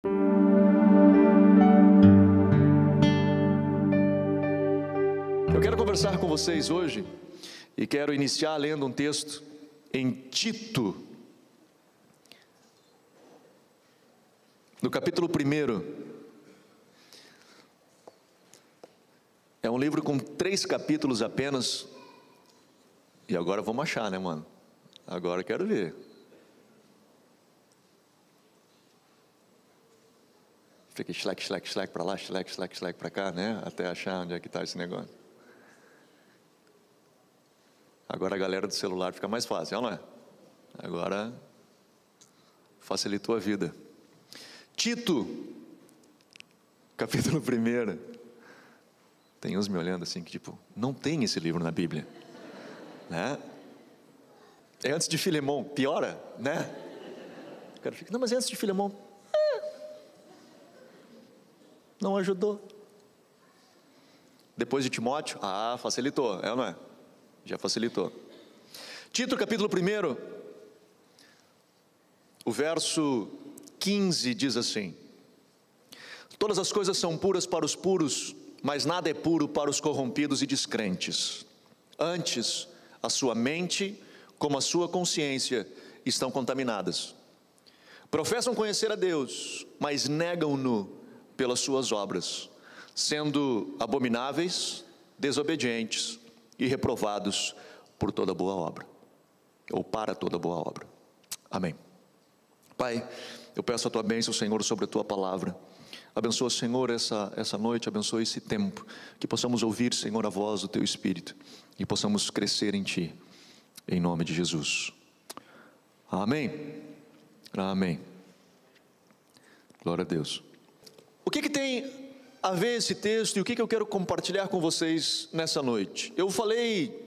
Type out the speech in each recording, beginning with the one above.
Eu quero conversar com vocês hoje e quero iniciar lendo um texto em Tito, no capítulo 1. É um livro com 3 capítulos apenas. E agora vamos achar, né, mano? Agora eu quero ver. Fica slack para lá, slack para cá, né? Até achar onde é que está esse negócio. Agora a galera do celular fica mais fácil, não é? Agora facilitou a vida. Tito, capítulo 1. Tem uns me olhando assim que tipo, não tem esse livro na Bíblia, né? É antes de Filemão, piora, né? O cara fica, não, mas é antes de Filemão. Não ajudou. Depois de Timóteo, facilitou, é ou não é? Já facilitou. Tito, capítulo 1, o verso 15 diz assim: todas as coisas são puras para os puros, mas nada é puro para os corrompidos e descrentes. Antes, a sua mente, como a sua consciência, estão contaminadas. Professam conhecer a Deus, mas negam-no pelas suas obras, sendo abomináveis, desobedientes e reprovados por toda boa obra, ou para toda boa obra. Amém. Pai, eu peço a Tua bênção, Senhor, sobre a Tua palavra. Abençoa, Senhor, essa noite, abençoa esse tempo, que possamos ouvir, Senhor, a voz do Teu Espírito, e possamos crescer em Ti, em nome de Jesus. Amém. Amém. Glória a Deus. O que tem a ver esse texto e o que eu quero compartilhar com vocês nessa noite? Eu falei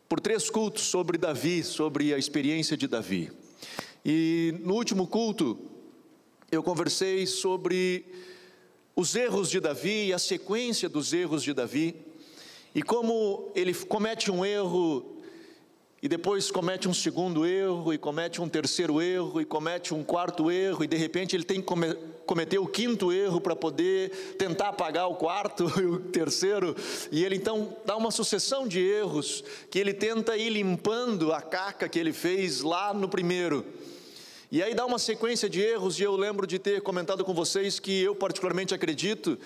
por 3 cultos sobre Davi, sobre a experiência de Davi. E no último culto, eu conversei sobre os erros de Davi e a sequência dos erros de Davi, e como ele comete um erro, e depois comete um segundo erro, e comete um terceiro erro, e comete um quarto erro, e de repente ele tem que cometer o 5º erro para poder tentar apagar o 4º e o terceiro, e ele então dá uma sucessão de erros, que ele tenta ir limpando a caca que ele fez lá no 1º, e aí dá uma sequência de erros, e eu lembro de ter comentado com vocês que eu particularmente acredito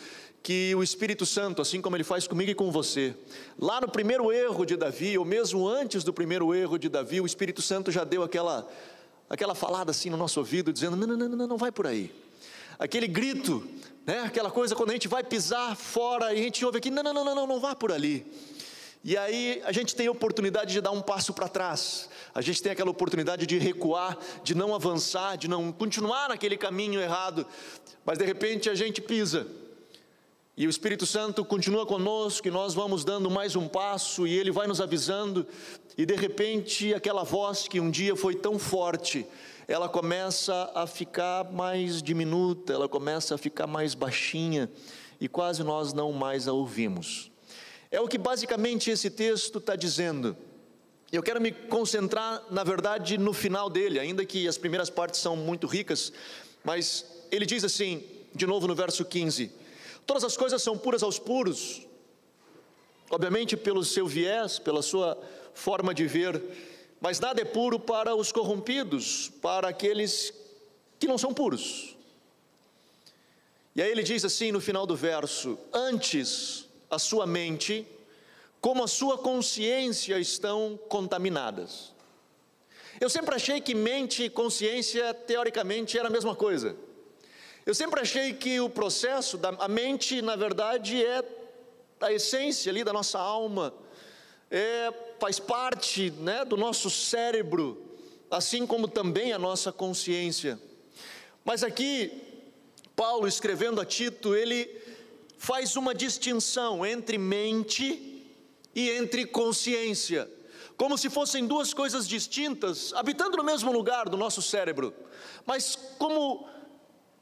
que o Espírito Santo, assim como ele faz comigo e com você, lá no 1º erro de Davi, ou mesmo antes do 1º erro de Davi, o Espírito Santo já deu aquela falada assim no nosso ouvido, dizendo, não vai por aí. Aquele grito, né? Aquela coisa quando a gente vai pisar fora e a gente ouve aqui, não vá por ali. E aí a gente tem a oportunidade de dar um passo para trás, a gente tem aquela oportunidade de recuar, de não avançar, de não continuar naquele caminho errado, mas de repente a gente pisa, e o Espírito Santo continua conosco, e nós vamos dando mais um passo, e Ele vai nos avisando, e de repente aquela voz que um dia foi tão forte, ela começa a ficar mais diminuta, ela começa a ficar mais baixinha, e quase nós não mais a ouvimos. É o que basicamente esse texto está dizendo. Eu quero me concentrar, na verdade, no final dele, ainda que as primeiras partes são muito ricas, mas ele diz assim, de novo no verso 15, todas as coisas são puras aos puros, obviamente pelo seu viés, pela sua forma de ver, mas nada é puro para os corrompidos, para aqueles que não são puros. E aí ele diz assim no final do verso, antes a sua mente, como a sua consciência estão contaminadas. Eu sempre achei que mente e consciência teoricamente era a mesma coisa. Eu sempre achei que o processo a mente, na verdade, é a essência ali da nossa alma, faz parte, né, do nosso cérebro, assim como também a nossa consciência. Mas aqui, Paulo escrevendo a Tito, ele faz uma distinção entre mente e entre consciência, como se fossem 2 coisas distintas, habitando no mesmo lugar do nosso cérebro, mas como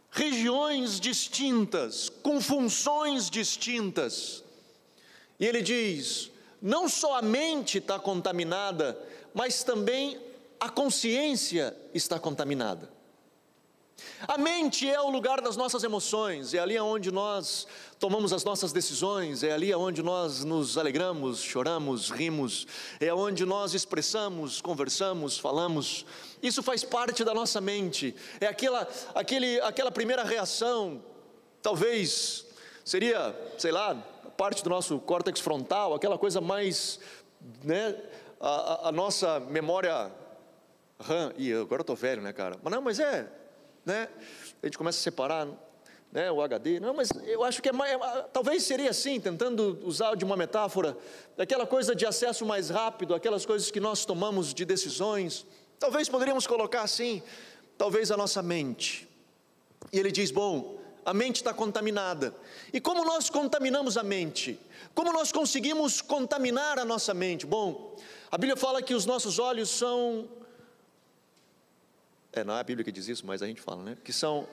regiões distintas, com funções distintas. E ele diz, não só a mente está contaminada, mas também a consciência está contaminada. A mente é o lugar das nossas emoções, é ali onde nós tomamos as nossas decisões, é ali onde nós nos alegramos, choramos, rimos, é onde nós expressamos, conversamos, falamos. Isso faz parte da nossa mente, é aquela primeira reação, talvez seria, sei lá, parte do nosso córtex frontal, aquela coisa mais, né, a nossa memória RAM, e agora eu estou velho, né, cara, mas né, a gente começa a separar, né, o HD, não, mas eu acho que talvez seria assim, tentando usar de uma metáfora, aquela coisa de acesso mais rápido, aquelas coisas que nós tomamos de decisões, talvez poderíamos colocar assim, talvez a nossa mente. E ele diz, bom, a mente está contaminada, e como nós contaminamos a mente? Como nós conseguimos contaminar a nossa mente? Bom, a Bíblia fala que os nossos olhos são, não é a Bíblia que diz isso, mas a gente fala, né? Que são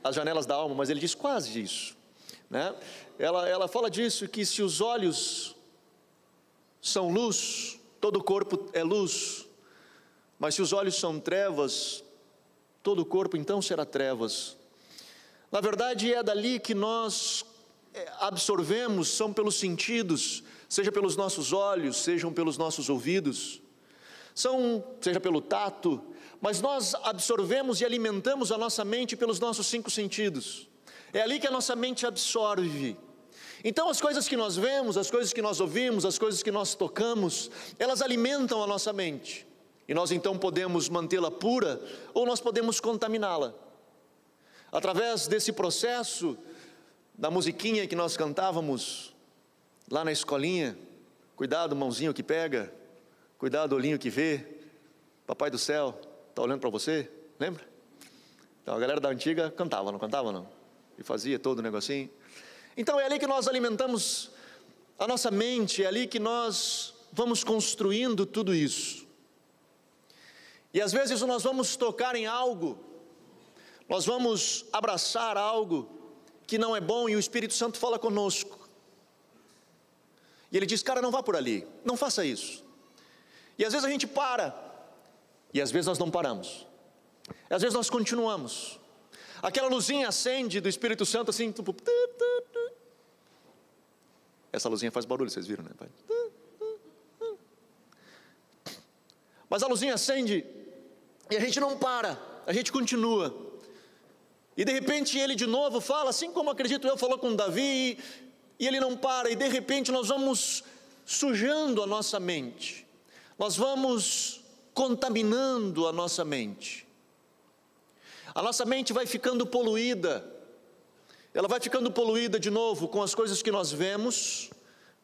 as janelas da alma, mas ele diz quase isso, né? Ela fala disso, que se os olhos são luz, todo o corpo é luz, mas se os olhos são trevas, todo o corpo então será trevas. Na verdade é dali que nós absorvemos, são pelos sentidos, seja pelos nossos olhos, sejam pelos nossos ouvidos, seja pelo tato, mas nós absorvemos e alimentamos a nossa mente pelos nossos 5 sentidos, é ali que a nossa mente absorve. Então as coisas que nós vemos, as coisas que nós ouvimos, as coisas que nós tocamos, elas alimentam a nossa mente, e nós então podemos mantê-la pura, ou nós podemos contaminá-la, através desse processo, da musiquinha que nós cantávamos, lá na escolinha, cuidado mãozinho que pega, cuidado olhinho que vê, papai do céu está olhando para você, lembra? Então a galera da antiga cantava, não cantava não? E fazia todo o negocinho. Então é ali que nós alimentamos a nossa mente, é ali que nós vamos construindo tudo isso. E às vezes nós vamos tocar em algo, nós vamos abraçar algo que não é bom, e o Espírito Santo fala conosco. E ele diz, cara, não vá por ali, não faça isso. E às vezes a gente para, e às vezes nós não paramos, às vezes nós continuamos, aquela luzinha acende do Espírito Santo assim, tipo, essa luzinha faz barulho, vocês viram, né, pai? Mas a luzinha acende, e a gente não para, a gente continua, e de repente ele de novo fala, assim como acredito eu, falou com Davi, e ele não para, e de repente nós vamos sujando a nossa mente, nós vamos contaminando a nossa mente vai ficando poluída, ela vai ficando poluída de novo com as coisas que nós vemos,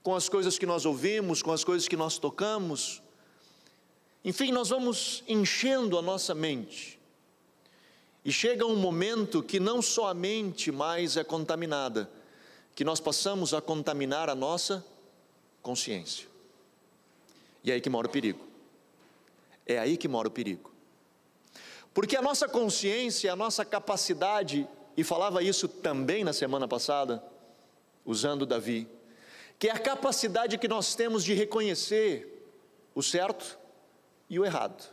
com as coisas que nós ouvimos, com as coisas que nós tocamos, enfim, nós vamos enchendo a nossa mente, e chega um momento que não só a mente mais é contaminada, que nós passamos a contaminar a nossa consciência, e é aí que mora o perigo. É aí que mora o perigo, porque a nossa consciência, a nossa capacidade, e falava isso também na semana passada, usando Davi, que é a capacidade que nós temos de reconhecer o certo e o errado.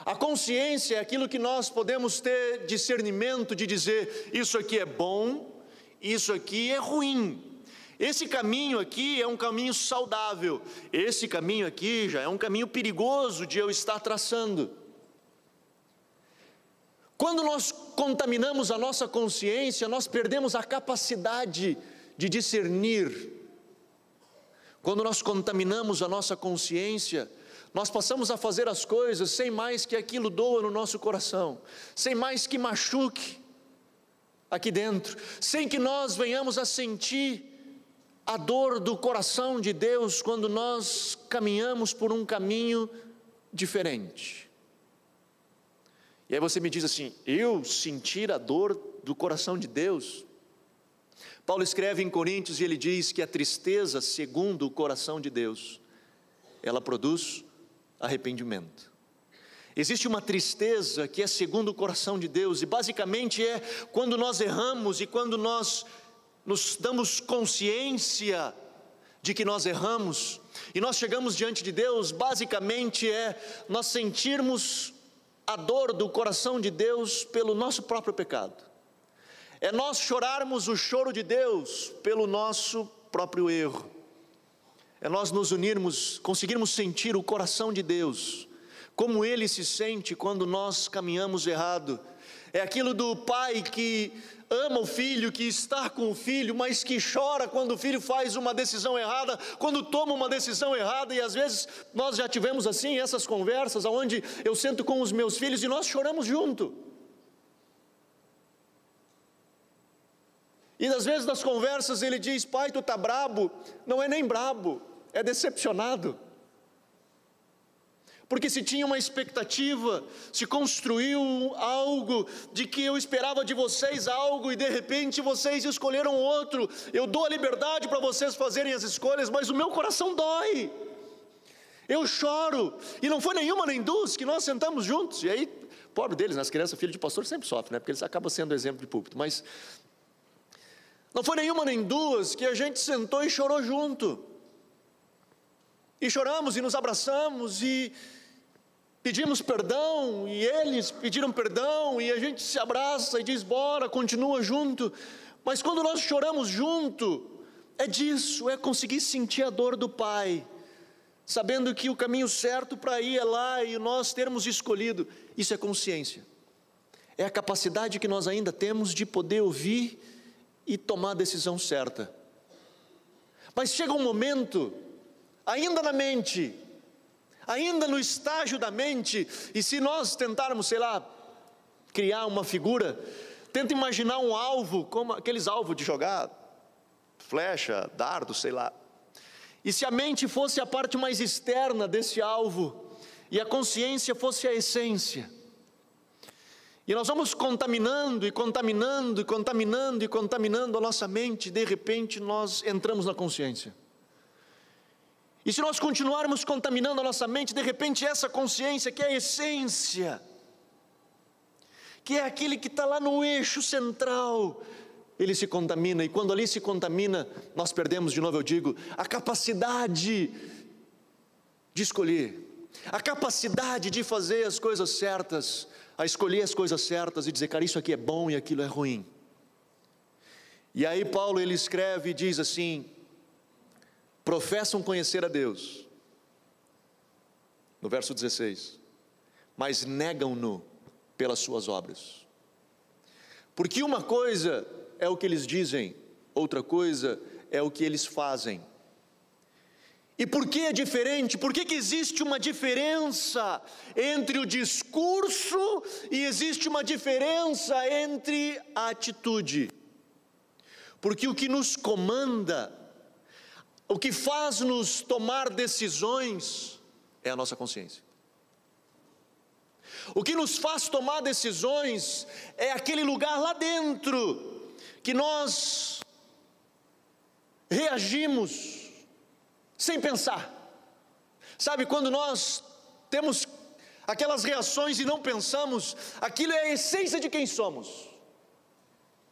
A consciência é aquilo que nós podemos ter discernimento de dizer, isso aqui é bom, isso aqui é ruim. Esse caminho aqui é um caminho saudável, esse caminho aqui já é um caminho perigoso de eu estar traçando. Quando nós contaminamos a nossa consciência, nós perdemos a capacidade de discernir. Quando nós contaminamos a nossa consciência, nós passamos a fazer as coisas sem mais que aquilo doa no nosso coração, sem mais que machuque aqui dentro, sem que nós venhamos a sentir a dor do coração de Deus quando nós caminhamos por um caminho diferente. E aí você me diz assim, eu sentir a dor do coração de Deus? Paulo escreve em Coríntios e ele diz que a tristeza, segundo o coração de Deus, ela produz arrependimento. Existe uma tristeza que é segundo o coração de Deus, e basicamente é quando nós erramos e quando nós nos damos consciência de que nós erramos, e nós chegamos diante de Deus, basicamente é nós sentirmos a dor do coração de Deus pelo nosso próprio pecado. É nós chorarmos o choro de Deus pelo nosso próprio erro. É nós nos unirmos, conseguirmos sentir o coração de Deus, como Ele se sente quando nós caminhamos errado. É aquilo do pai que ama o filho, que está com o filho, mas que chora quando o filho faz uma decisão errada, quando toma uma decisão errada. E às vezes nós já tivemos assim essas conversas, onde eu sento com os meus filhos e nós choramos junto. E às vezes nas conversas ele diz: pai, tu tá brabo. Não é nem brabo, é decepcionado. Porque se tinha uma expectativa, se construiu algo, de que eu esperava de vocês algo, e de repente vocês escolheram outro. Eu dou a liberdade para vocês fazerem as escolhas, mas o meu coração dói, eu choro. E não foi nenhuma nem duas que nós sentamos juntos. E aí, pobre deles, as crianças, filho de pastor sempre sofre, né? Porque eles acabam sendo exemplo de púlpito. Mas não foi nenhuma nem duas que a gente sentou e chorou junto. E choramos e nos abraçamos e pedimos perdão, e eles pediram perdão, e a gente se abraça e diz: bora, continua junto. Mas quando nós choramos junto, é disso, é conseguir sentir a dor do pai, sabendo que o caminho certo para ir é lá, e nós termos escolhido. Isso é consciência, é a capacidade que nós ainda temos de poder ouvir e tomar a decisão certa. Mas chega um momento, ainda na mente, ainda no estágio da mente, e se nós tentarmos, sei lá, criar uma figura, tenta imaginar um alvo, como aqueles alvos de jogar flecha, dardo, sei lá. E se a mente fosse a parte mais externa desse alvo, e a consciência fosse a essência, e nós vamos contaminando, e contaminando, e contaminando, e contaminando a nossa mente, de repente nós entramos na consciência. E se nós continuarmos contaminando a nossa mente, de repente essa consciência, que é a essência, que é aquele que está lá no eixo central, ele se contamina. E quando ali se contamina, nós perdemos, de novo eu digo, a capacidade de escolher, a capacidade de fazer as coisas certas, a escolher as coisas certas e dizer: cara, isso aqui é bom e aquilo é ruim. E aí Paulo, ele escreve e diz assim: professam conhecer a Deus, no verso 16, mas negam-no pelas suas obras. Porque uma coisa é o que eles dizem, outra coisa é o que eles fazem. E por que é diferente? Por que existe uma diferença entre o discurso e existe uma diferença entre a atitude? Porque o que nos comanda, o que faz-nos tomar decisões é a nossa consciência. O que nos faz tomar decisões é aquele lugar lá dentro, que nós reagimos sem pensar. Sabe, quando nós temos aquelas reações e não pensamos, aquilo é a essência de quem somos.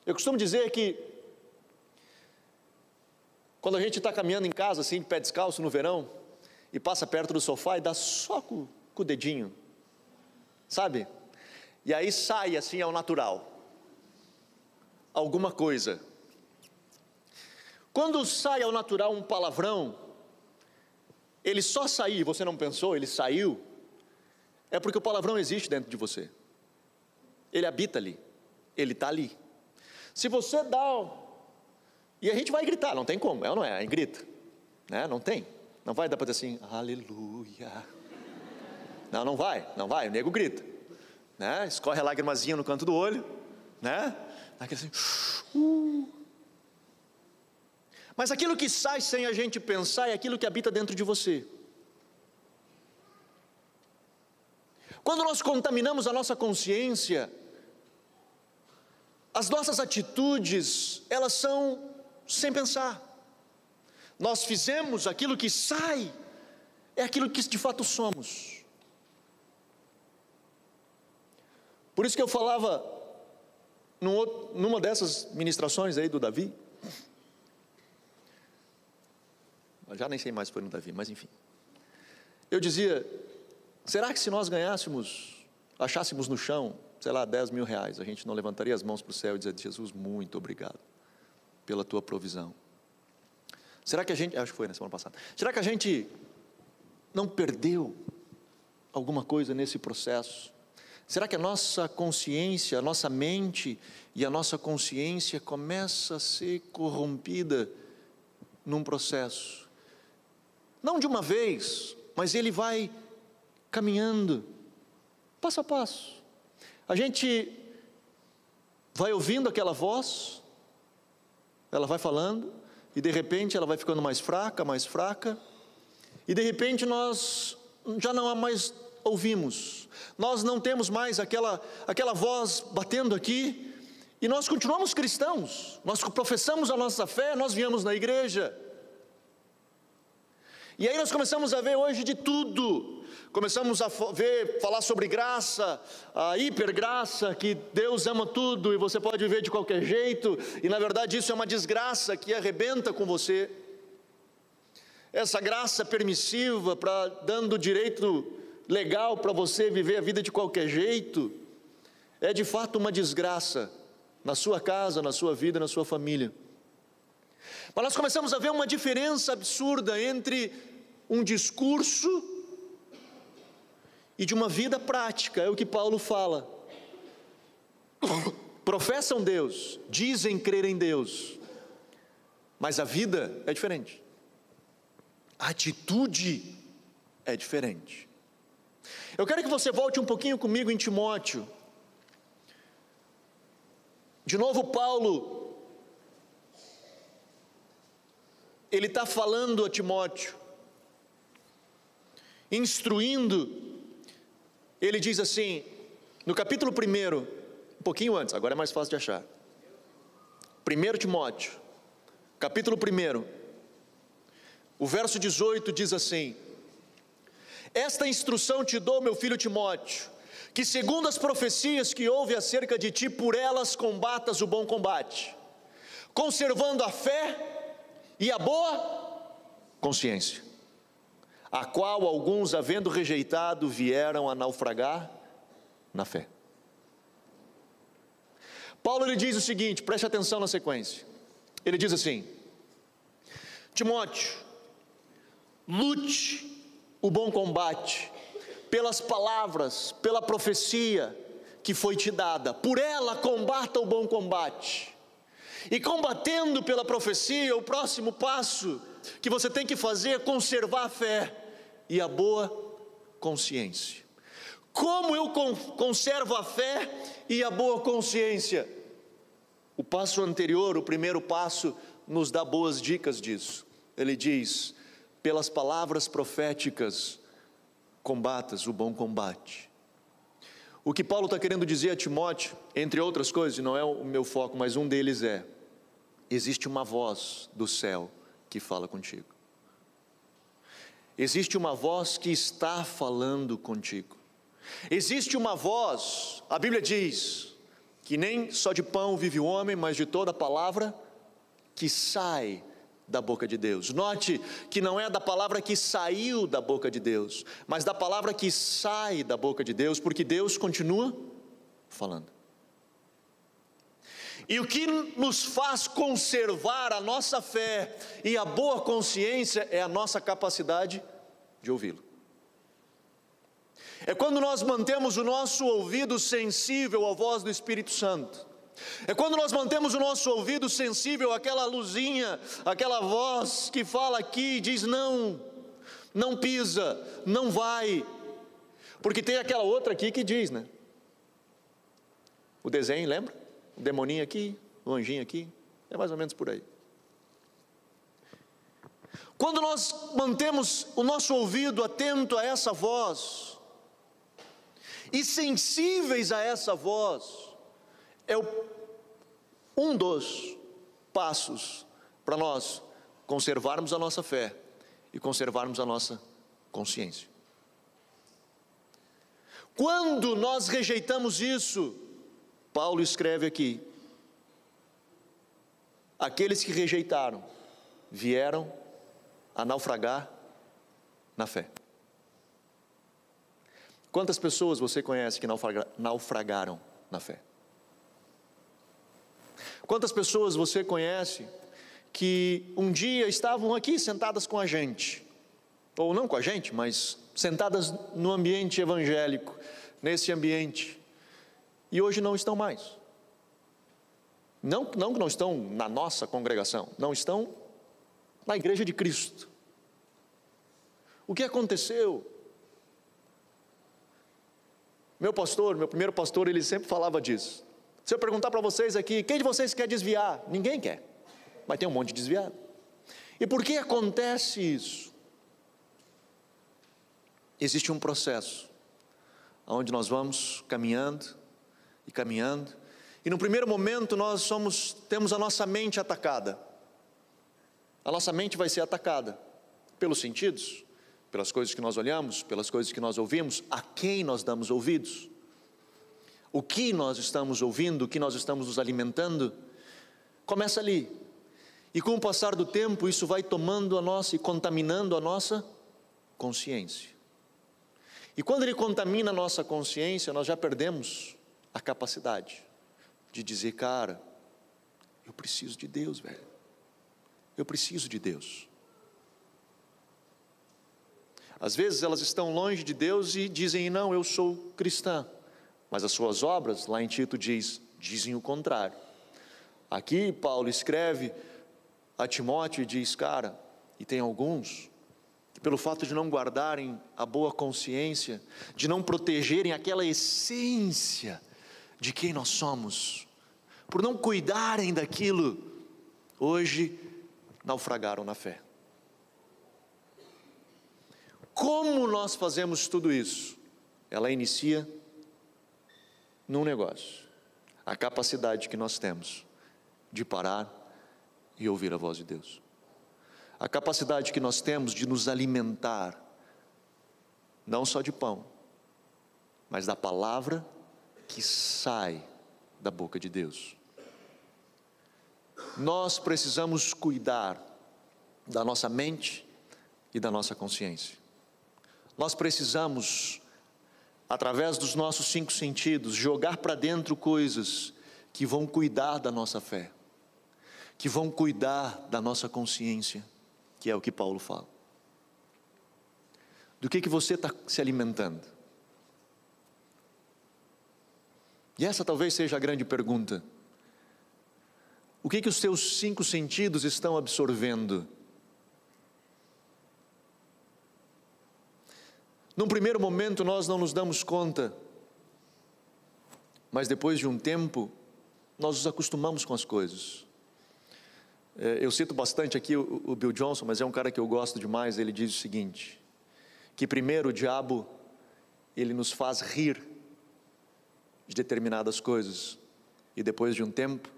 Eu costumo dizer que quando a gente está caminhando em casa, assim, de pé descalço no verão, e passa perto do sofá e dá só com o dedinho, sabe? E aí sai assim ao natural, alguma coisa. Quando sai ao natural um palavrão, ele só saiu, você não pensou, ele saiu, é porque o palavrão existe dentro de você. Ele habita ali, ele está ali. Se você dá... E a gente vai gritar, não tem como, é ou não é? Aí grita, né? Não tem, não vai dar para dizer assim, aleluia. Não, não vai, o nego grita, né? Escorre a lagrimazinha no canto do olho, né? Aquele assim, Mas aquilo que sai sem a gente pensar é aquilo que habita dentro de você. Quando nós contaminamos a nossa consciência, as nossas atitudes, elas são sem pensar. Nós fizemos aquilo que sai, é aquilo que de fato somos. Por isso que eu falava, numa dessas ministrações aí do Davi, eu já nem sei mais se foi no Davi, mas enfim. Eu dizia, será que se nós ganhássemos achássemos no chão, sei lá, 10 mil reais, a gente não levantaria as mãos para o céu e dizer: Jesus, muito obrigado pela tua provisão? Será que a gente, acho que foi na semana passada, será que a gente não perdeu alguma coisa nesse processo? Será que a nossa consciência, a nossa mente e a nossa consciência começa a ser corrompida num processo? Não de uma vez, mas ele vai caminhando, passo a passo. A gente vai ouvindo aquela voz, ela vai falando, e de repente ela vai ficando mais fraca, e de repente nós já não mais ouvimos, nós não temos mais aquela voz batendo aqui, e nós continuamos cristãos, nós professamos a nossa fé, nós viemos na igreja, e aí nós começamos a ver hoje de tudo, começamos a falar sobre graça, a hipergraça, que Deus ama tudo e você pode viver de qualquer jeito, e na verdade isso é uma desgraça que arrebenta com você. Essa graça permissiva, dando direito legal para você viver a vida de qualquer jeito, é de fato uma desgraça na sua casa, na sua vida, na sua família. Mas nós começamos a ver uma diferença absurda entre um discurso e de uma vida prática, é o que Paulo fala. Professam Deus, dizem crer em Deus, mas a vida é diferente, a atitude é diferente. Eu quero que você volte um pouquinho comigo em Timóteo. De novo Paulo, ele está falando a Timóteo, instruindo. Ele diz assim, no capítulo 1, um pouquinho antes, agora é mais fácil de achar, 1 Timóteo, capítulo 1, o verso 18 diz assim: esta instrução te dou, meu filho Timóteo, que segundo as profecias que houve acerca de ti, por elas combatas o bom combate, conservando a fé e a boa consciência, a qual alguns, havendo rejeitado, vieram a naufragar na fé. Paulo ele diz o seguinte, preste atenção na sequência, ele diz assim: Timóteo, lute o bom combate, pelas palavras, pela profecia que foi te dada, por ela combata o bom combate. E combatendo pela profecia, o próximo passo que você tem que fazer é conservar a fé e a boa consciência. Como eu conservo a fé e a boa consciência? O passo anterior, o primeiro passo, nos dá boas dicas disso. Ele diz: pelas palavras proféticas combatas o bom combate. O que Paulo está querendo dizer a Timóteo, entre outras coisas, e não é o meu foco, mas um deles é: existe uma voz do céu que fala contigo. Existe uma voz que está falando contigo. Existe uma voz, a Bíblia diz, que nem só de pão vive o homem, mas de toda palavra que sai da boca de Deus. Note que não é da palavra que saiu da boca de Deus, mas da palavra que sai da boca de Deus, porque Deus continua falando. E o que nos faz conservar a nossa fé e a boa consciência é a nossa capacidade de ouvi-lo. É quando nós mantemos o nosso ouvido sensível à voz do Espírito Santo. É quando nós mantemos o nosso ouvido sensível àquela luzinha, aquela voz que fala aqui e diz: não, não pisa, não vai. Porque tem aquela outra aqui que diz, né? O desenho, lembra? O demoninho aqui, o anjinho aqui, é mais ou menos por aí. Quando nós mantemos o nosso ouvido atento a essa voz, e sensíveis a essa voz, é um dos passos para nós conservarmos a nossa fé e conservarmos a nossa consciência. Quando nós rejeitamos isso, Paulo escreve aqui: aqueles que rejeitaram vieram a naufragar na fé. Quantas pessoas você conhece que naufragaram na fé? Quantas pessoas você conhece que um dia estavam aqui sentadas com a gente, ou não com a gente, mas sentadas no ambiente evangélico, nesse ambiente, e hoje não estão mais? Não que não estão na nossa congregação, não estão na igreja de Cristo. O que aconteceu? Meu primeiro pastor, ele sempre falava disso. Se eu perguntar para vocês aqui, quem de vocês quer desviar? Ninguém quer, mas tem um monte de desviado. E por que acontece isso? Existe um processo, onde nós vamos caminhando, e no primeiro momento temos a nossa mente atacada. A nossa mente vai ser atacada pelos sentidos, pelas coisas que nós olhamos, pelas coisas que nós ouvimos, a quem nós damos ouvidos, o que nós estamos ouvindo, o que nós estamos nos alimentando, começa ali, e com o passar do tempo isso vai tomando e contaminando a nossa consciência, e quando ele contamina a nossa consciência, nós já perdemos a capacidade de dizer, cara, eu preciso de Deus, velho, eu preciso de Deus. Às vezes elas estão longe de Deus e dizem, não, eu sou cristã, mas as suas obras, lá em Tito dizem o contrário. Aqui Paulo escreve a Timóteo e diz, cara, e tem alguns que pelo fato de não guardarem a boa consciência, de não protegerem aquela essência de quem nós somos, por não cuidarem daquilo, hoje naufragaram na fé. Como nós fazemos tudo isso? Ela inicia num negócio, a capacidade que nós temos de parar e ouvir a voz de Deus, a capacidade que nós temos de nos alimentar, não só de pão, mas da palavra que sai da boca de Deus. Nós precisamos cuidar da nossa mente e da nossa consciência. Nós precisamos, através dos nossos 5 sentidos, jogar para dentro coisas que vão cuidar da nossa fé, que vão cuidar da nossa consciência, que é o que Paulo fala. Do que você está se alimentando? E essa talvez seja a grande pergunta. O que os teus 5 sentidos estão absorvendo? Num primeiro momento nós não nos damos conta, mas depois de um tempo, nós nos acostumamos com as coisas. Eu cito bastante aqui o Bill Johnson, mas é um cara que eu gosto demais. Ele diz o seguinte, que primeiro o diabo, ele nos faz rir de determinadas coisas, e depois de um tempo,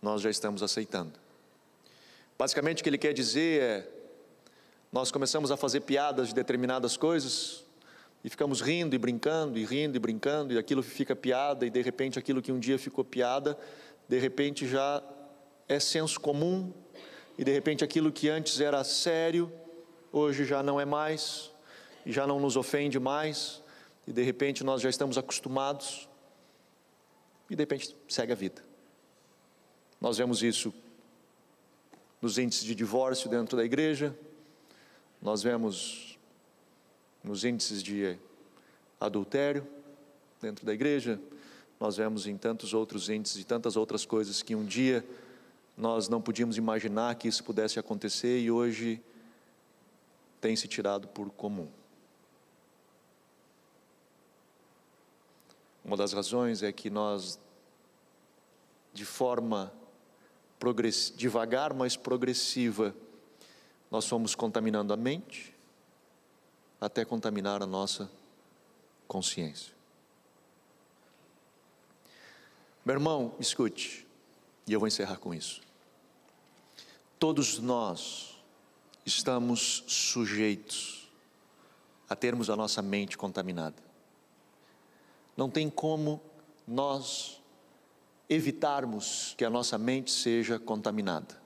nós já estamos aceitando. Basicamente o que ele quer dizer é, nós começamos a fazer piadas de determinadas coisas, e ficamos rindo e brincando, e aquilo fica piada, e de repente aquilo que um dia ficou piada, de repente já é senso comum, e de repente aquilo que antes era sério, hoje já não é mais, e já não nos ofende mais, e de repente nós já estamos acostumados, e de repente segue a vida. Nós vemos isso nos índices de divórcio dentro da igreja, nós vemos nos índices de adultério dentro da igreja, nós vemos em tantos outros índices e tantas outras coisas que um dia nós não podíamos imaginar que isso pudesse acontecer e hoje tem se tirado por comum. Uma das razões é que nós, de forma devagar, mas progressiva, nós fomos contaminando a mente, até contaminar a nossa consciência. Meu irmão, escute, e eu vou encerrar com isso. Todos nós estamos sujeitos a termos a nossa mente contaminada. Não tem como nós evitarmos que a nossa mente seja contaminada.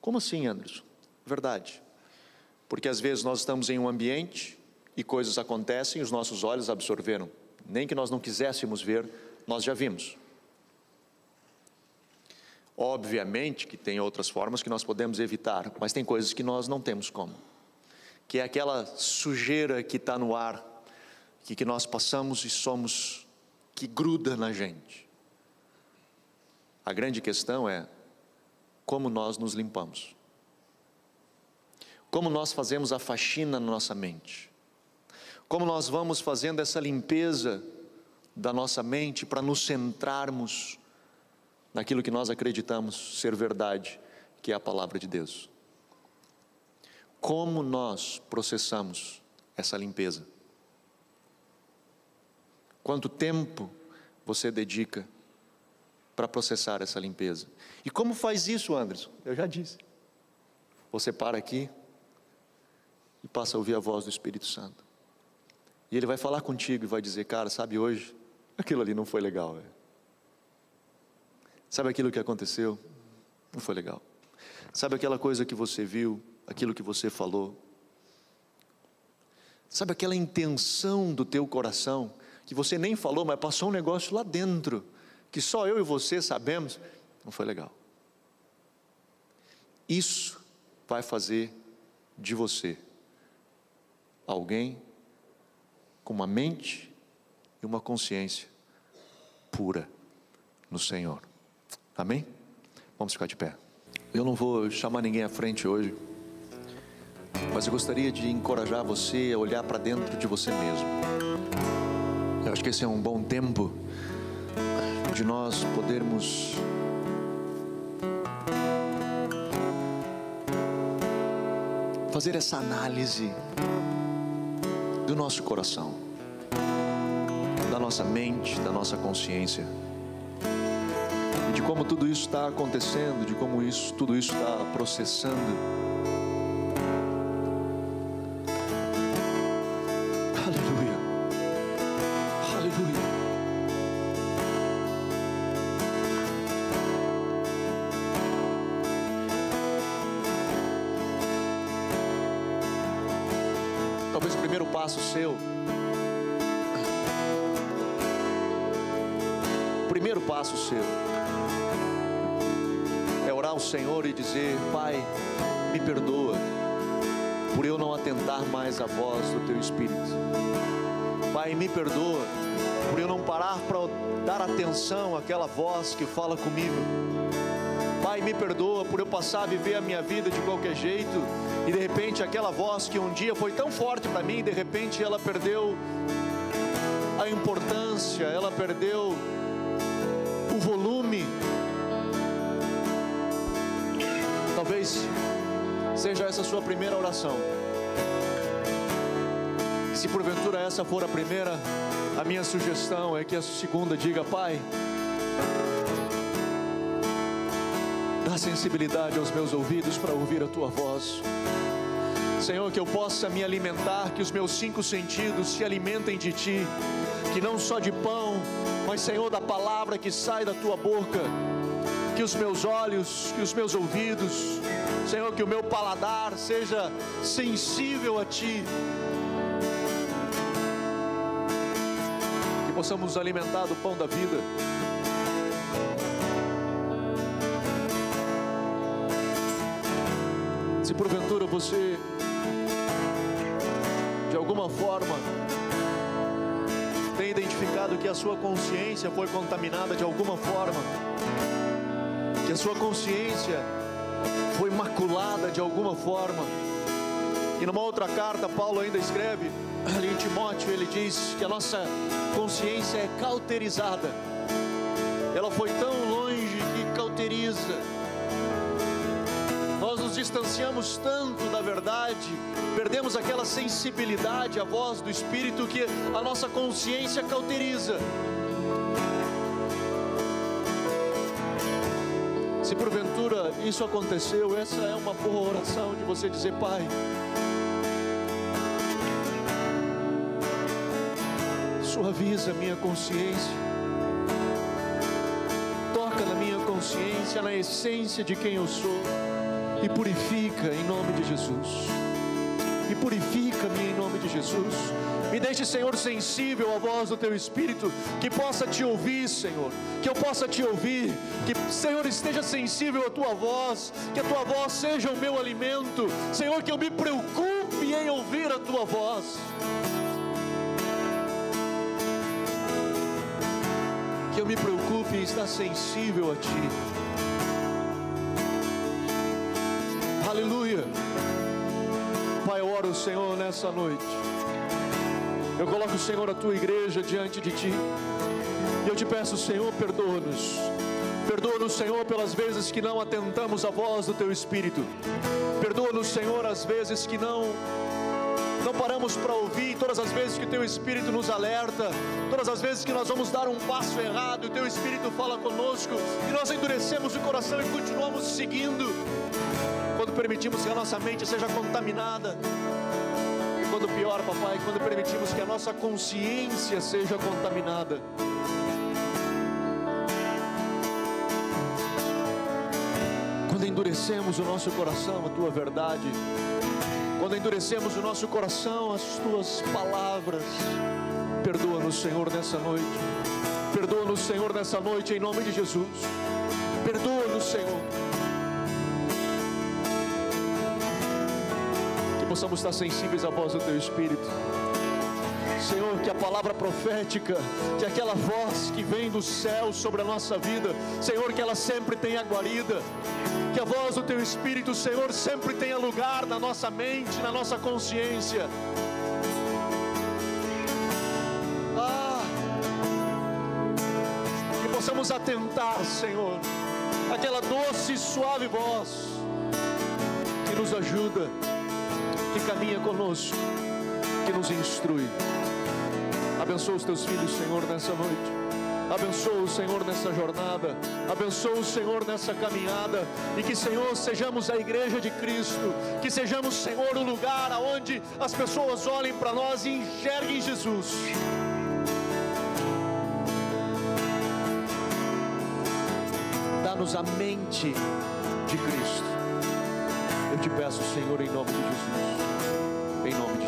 Como assim, Anderson? Verdade. Porque às vezes nós estamos em um ambiente e coisas acontecem e os nossos olhos absorveram. Nem que nós não quiséssemos ver, nós já vimos. Obviamente que tem outras formas que nós podemos evitar, mas tem coisas que nós não temos como. Que é aquela sujeira que está no ar, que nós passamos e somos, que gruda na gente. A grande questão é como nós nos limpamos. Como nós fazemos a faxina na nossa mente. Como nós vamos fazendo essa limpeza da nossa mente para nos centrarmos naquilo que nós acreditamos ser verdade, que é a palavra de Deus. Como nós processamos essa limpeza? Quanto tempo você dedica para processar essa limpeza? E como faz isso, Anderson? Eu já disse. Você para aqui e passa a ouvir a voz do Espírito Santo. E ele vai falar contigo e vai dizer: cara, sabe, hoje aquilo ali não foi legal. Sabe aquilo que aconteceu? Não foi legal. Sabe aquela coisa que você viu, aquilo que você falou? Sabe aquela intenção do teu coração, que você nem falou, mas passou um negócio lá dentro, que só eu e você sabemos? Não foi legal. Isso vai fazer de você alguém com uma mente e uma consciência pura no Senhor. Amém? Vamos ficar de pé. Eu não vou chamar ninguém à frente hoje, mas eu gostaria de encorajar você a olhar para dentro de você mesmo. Eu acho que esse é um bom tempo de nós podermos fazer essa análise do nosso coração, da nossa mente, da nossa consciência, e de como tudo isso está acontecendo, de como tudo isso está processando. Aleluia, aleluia. Talvez o primeiro passo seu, é orar ao Senhor e dizer: Pai, me perdoa por eu não atentar mais à voz do Teu Espírito. Pai, me perdoa por eu não parar para dar atenção àquela voz que fala comigo. Pai, me perdoa por eu passar a viver a minha vida de qualquer jeito, e de repente aquela voz que um dia foi tão forte para mim, de repente ela perdeu a importância, ela perdeu o volume. Talvez seja essa a sua primeira oração. Se porventura essa for a primeira, a minha sugestão é que a segunda diga: Pai, dá sensibilidade aos meus ouvidos para ouvir a Tua voz. Senhor, que eu possa me alimentar, que os meus 5 sentidos se alimentem de Ti, que não só de pão, mas, Senhor, da palavra que sai da Tua boca, que os meus olhos, que os meus ouvidos, Senhor, que o meu paladar seja sensível a Ti, que possamos nos alimentar do pão da vida. Se porventura você, de alguma forma, tem identificado que a sua consciência foi contaminada de alguma forma, que a sua consciência foi maculada de alguma forma, e numa outra carta Paulo ainda escreve ali em Timóteo, ele diz que a nossa consciência é cauterizada. Ela foi tão longe que cauteriza. Nós nos distanciamos tanto da verdade, perdemos aquela sensibilidade à voz do Espírito, que a nossa consciência cauteriza. Se porventura isso aconteceu, essa é uma boa oração de você dizer: Pai, suaviza a minha consciência, toca na minha consciência, na essência de quem eu sou, e purifica em nome de Jesus. e purifica-me em nome de Jesus. Me deixe, Senhor, sensível à voz do Teu Espírito, que possa Te ouvir, Senhor, que eu possa Te ouvir, que, Senhor, esteja sensível à Tua voz, que a Tua voz seja o meu alimento, Senhor, que eu me preocupe em ouvir a Tua voz. Que eu me preocupe em estar sensível a Ti. Aleluia. Pai, eu oro, Senhor, nessa noite. Eu coloco, Senhor, a Tua igreja diante de Ti. E eu Te peço, Senhor, perdoa-nos. Perdoa-nos, Senhor, pelas vezes que não atentamos à voz do Teu Espírito. Perdoa-nos, Senhor, as vezes que não paramos para ouvir, todas as vezes que o Teu Espírito nos alerta, todas as vezes que nós vamos dar um passo errado, o Teu Espírito fala conosco, e nós endurecemos o coração e continuamos seguindo, quando permitimos que a nossa mente seja contaminada, e quando pior, papai, quando permitimos que a nossa consciência seja contaminada. Quando endurecemos o nosso coração, a Tua verdade, quando endurecemos o nosso coração, as Tuas palavras, perdoa-nos, Senhor, nessa noite. Perdoa-nos, Senhor, nessa noite, em nome de Jesus. Perdoa-nos, Senhor. Que possamos estar sensíveis à voz do Teu Espírito. Senhor, que a palavra profética, que aquela voz que vem do céu sobre a nossa vida, Senhor, que ela sempre tenha guarida. Que a voz do Teu Espírito, Senhor, sempre tenha lugar na nossa mente, na nossa consciência. Que possamos atentar, Senhor, aquela doce e suave voz que nos ajuda, que caminha conosco, que nos instrui. Abençoa os Teus filhos, Senhor, nessa noite. Abençoa o Senhor nessa jornada, abençoa o Senhor nessa caminhada, e que, Senhor, sejamos a igreja de Cristo, que sejamos, Senhor, o lugar aonde as pessoas olhem para nós e enxerguem Jesus. Dá-nos a mente de Cristo. Eu Te peço, Senhor, em nome de Jesus, em nome de